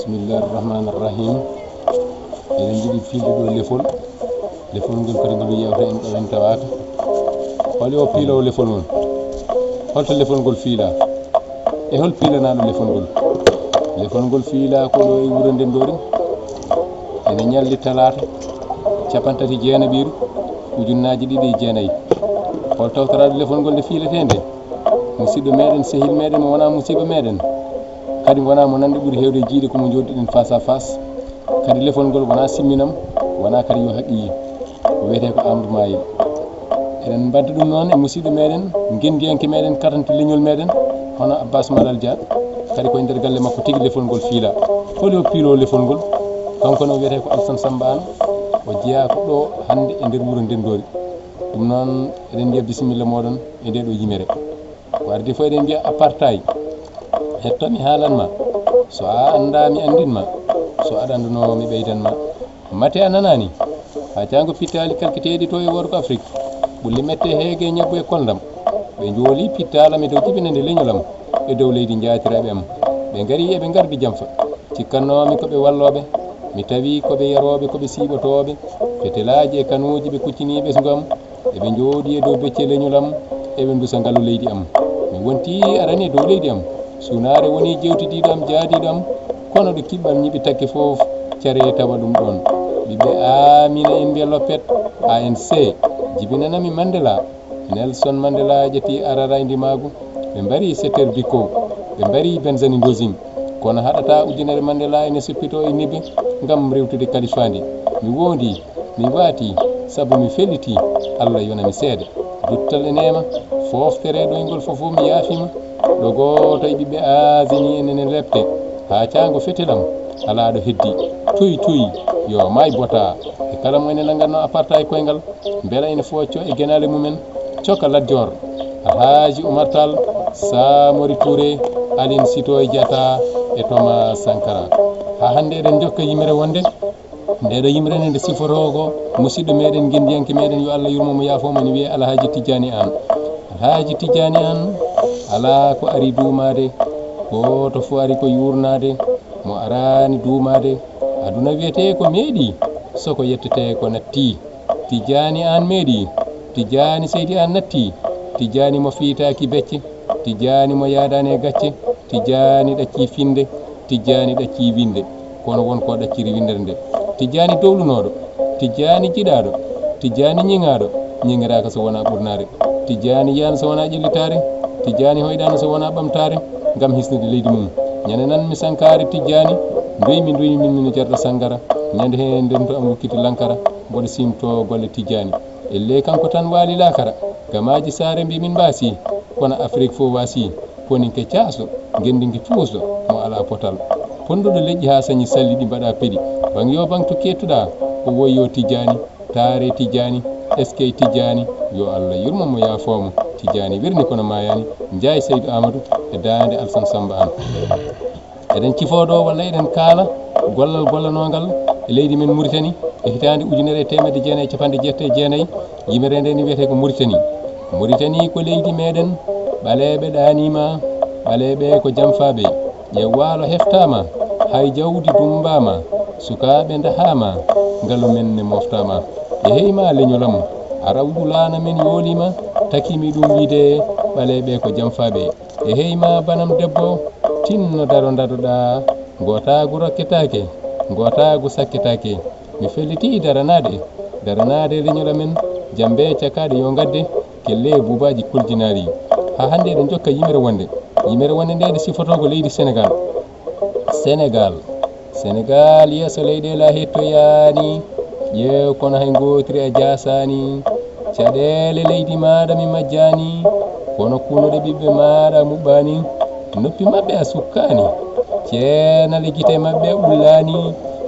Bismillahirrahmanirrahim. Eɗen jiiɗi fiilde ɗo lefol ngol kadi ngol yewta en ɗo en tawaka holi o piilowo lefol mon holto lefol ngol fiila e hol piilanaɗo lefol ngol fiila ko ɗo e wuro Ndendori ene ñalli talata 31 ɓiiru ujunnaje 209 hol tawtoraɗo lefol ngol nde fiilete nde musidɗo meɗen sehil meɗen mo wona musiba meɗen kadi wona mo nande ɓuuri hewde jiide komo joddiɗen face à face kadi lefol ngol wona simminam wona kadi yo haqqiyi wiyete ko Amadou Mayel eɗen badda ɗum noon e musidɗo meɗen gendiyanke meɗen katanti leñol meɗen hono Abbas Malal Dia kadi koye nder galle makko tigui lefol ngol fiila holi o piilo lefol ngol kanko no wiyete ko Alassane Samba An o jeeya ko ɗo hande e nder wuuro Ndendori ɗum noon eɗen mbiya bisimilla moɗon e nde ɗo yimere ko ardi fo eɗen mbiya apartheid hettomi haalanma so a anda mi andinma so aɗa anduno mi ɓeydanma mate a nanani ha jango pittali kalkiteɗi to e worko Afrique ɓulli mette heege ñebbo e koldam ɓe jooli pittalami dow jibinande leñolam e dow leydi jaatiraɓe am ɓe gari eɓe gardi jamfa cikkannomi koɓe walloɓe mi tawi koɓe yaroɓe koɓe siɓotoɓe fetelaji e kanuji ɓe kuccini ɓesgam eɓe jooɗi e dow becce leñolam eɓe dusa ngaalu leydi am mi wonti arani e dow leydi am sunare woni jewtidiɗo am jaadiɗo am kono ɗo kiɓɓam ñiɓi takke foof care tawa ɗum ɗon ɓiɓɓe Amina en mbiya loppet ANC jibinanami Mandela Nelson Mandela ƴetti arara e ndimagu ɓe mbari secteur Biko ɓe mbari Benzani Ndozing kono haɗata ujunere Mandela ene soppito e nibbe ngam rewtude kalifandi mi wondi mi waati saabu mi felliti Allah yonami seede duttal e nema foftere ɗoygol fofo mi yaafima ɗo goto e ɓiɓɓe Asini enene lepte ha cango fetelam ala ɗo heddi toyi yo may bota e kala mo ene langatno aparta e koyngal beela ene focco e guenale mumen coka Lat Dior Alhaji Oumar Tall Samori Touré Aline Sitoé Diatta e Thomas Sankara ha hande eɗen jokka yimere wonde ndeɗo yimre nde nde siforogo musidɗo meɗen gendiyanke meɗen yo Allah yurmomo yaafomo ne wiye Alhaji Tidiani An Alhaji Tidiani An ala ko ari duumade goto fo ari ko yurnade mo arani duumade aduna wiyete ko meeɗi soko yettete ko natti Tidiani An meeɗi Tidiani Seydi An natti Tidiani mo fiitaki becce Tidiani mo yaadani e gacce Tidiani ɗacci finde Tidiani ɗacci winde kono wonko ɗacciri windere nde Tidiani dowlunoɗo Tidiani jiɗaɗo Tidiani ñiŋaɗo ñiŋiraka so wona ɓurnare Tidiani yiyano so wona ƴellitare Tidiani hoyɗano so wona ɓamtare ngam hisnude leydi mum ñande nan mi sankare Tidiani doymi mino jarɗo sangara ñande he nden to am wukkiti lankara mboɗo simto golle Tidiani elle kanko tan waali lakara gamaji saare mbi min mbasi kono Afrique fo wasi poninke caaso gendinke cuusɗo mo ala potal ponduɗo leƴƴi ha sañi salli ɗi mbaɗa peeɗi bang yo bang to kettuɗa o woyyo Tidiani taare Tidiani eskey Tidiani yo Allah yurmomo yaafomo Tidiani wirni kono mayani Ndiaye Seydou Amadou e dande Alassane Samba An eɗen cifoɗo walla eɗen kaala gollal gollanogal e leydi men Mauritanie e hitande ujunere 1969 yimere nde ne wiyete ko Mauritanie ko leydi meɗen ɓaleɓe ɗanima ɓaleɓe ko jamfaɓe ƴe waalo heftama hay jawdi dumbama sukaɓe dahama ngaalu men ne moftama e heyma leñolam arawdu laana men yoolima takimi ɗum wiide ɓaleɓe ko jamfaɓe e heyma banam debbo tinno daro dadoɗa gotagu rokketake gotagu sakketake mi felliti daranade leñola men jambe cakaɗe yo gadde kelle bubaji kuljinari ha hande eɗen jokka yimere wonde nde nde sifotogo leydi Sénégal yeeso leyɗela hettoyani ƴeew kono hay gotiri a jasani caɗele leydi maɗa mi majjani kono kunoɗe ɓiɓɓe maɗa muɓɓani noppi mabɓe a sukkani ceenale guite mabɓe ullani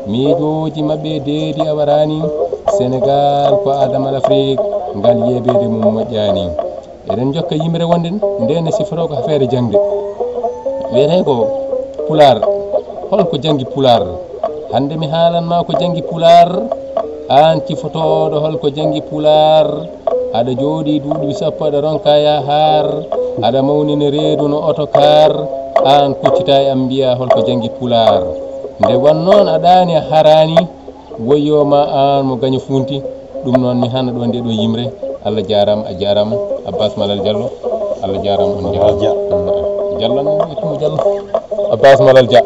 miijoji mabɓe deedi a warani Sénégal ko adamal Afrique ngal yeɓede mum moƴƴani eɗen jokka yimre wonde ndene sifoto ko affaire jangde wiyete ko Pular holko jangi Pular hande mi haalanma ko jangi Pular an cifotoɗo holko jangi Pular aɗa jooɗi duuɓi sappo aɗa ronka yahar aɗa mawnina reedu no autocar an kuccita e am mbiya holko jangi Pular nde won noon aɗani a harani woyyoma an mo gaño funti ɗum noon mi hana ɗo nde ɗo yimre Allah jarama a jarama Abbas Malal Diallo Allah jarama on jarama Diallo nan wiyetimo Diallo Abbas Malal Dia